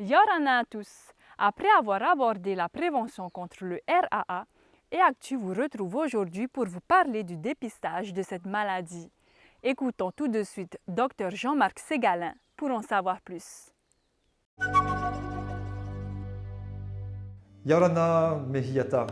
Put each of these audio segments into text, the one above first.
Yorana à tous! Après avoir abordé la prévention contre le RAA, EACTU vous retrouve aujourd'hui pour vous parler du dépistage de cette maladie. Écoutons tout de suite Dr Jean-Marc Ségalin pour en savoir plus. Yarana Mehiyata.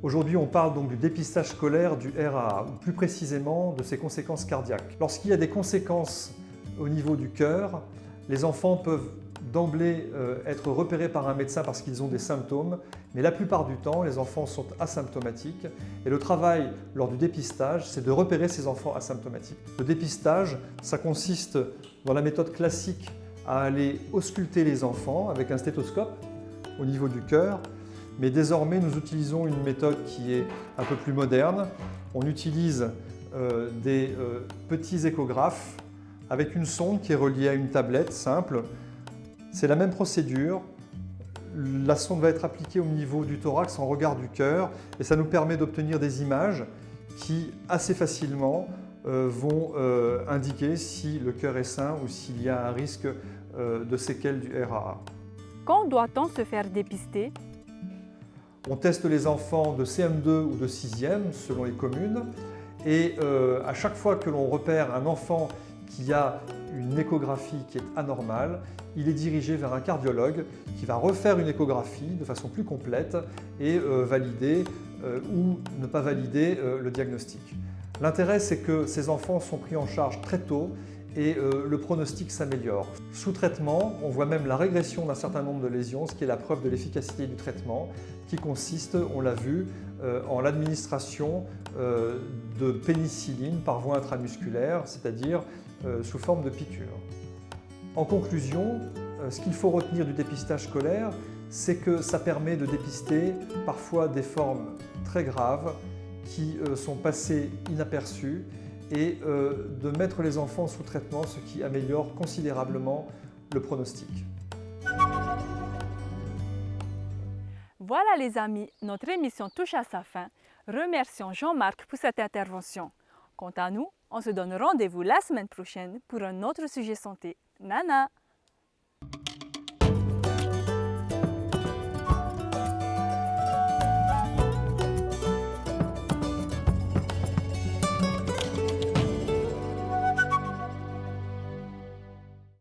Aujourd'hui, on parle donc du dépistage scolaire du RAA, ou plus précisément de ses conséquences cardiaques. Lorsqu'il y a des conséquences au niveau du cœur, les enfants peuvent d'emblée être repérés par un médecin parce qu'ils ont des symptômes, mais la plupart du temps, les enfants sont asymptomatiques. Et le travail lors du dépistage, c'est de repérer ces enfants asymptomatiques. Le dépistage, ça consiste dans la méthode classique à aller ausculter les enfants avec un stéthoscope au niveau du cœur. Mais désormais, nous utilisons une méthode qui est un peu plus moderne. On utilise des petits échographes avec une sonde qui est reliée à une tablette simple. C'est la même procédure. La sonde va être appliquée au niveau du thorax en regard du cœur et ça nous permet d'obtenir des images qui, assez facilement, vont indiquer si le cœur est sain ou s'il y a un risque de séquelles du RAA. Quand doit-on se faire dépister? On teste les enfants de CM2 ou de 6e selon les communes et à chaque fois que l'on repère un enfant qui a une échographie qui est anormale, il est dirigé vers un cardiologue qui va refaire une échographie de façon plus complète et valider ou ne pas valider le diagnostic. L'intérêt, c'est que ces enfants sont pris en charge très tôt et le pronostic s'améliore. Sous traitement, on voit même la régression d'un certain nombre de lésions, ce qui est la preuve de l'efficacité du traitement, qui consiste, on l'a vu, en l'administration de pénicilline par voie intramusculaire, c'est-à-dire sous forme de piqûre. En conclusion, ce qu'il faut retenir du dépistage scolaire, c'est que ça permet de dépister parfois des formes très graves qui sont passées inaperçues et de mettre les enfants sous traitement, ce qui améliore considérablement le pronostic. Voilà les amis, notre émission touche à sa fin. Remercions Jean-Marc pour cette intervention. Quant à nous, on se donne rendez-vous la semaine prochaine pour un autre sujet santé. Nana!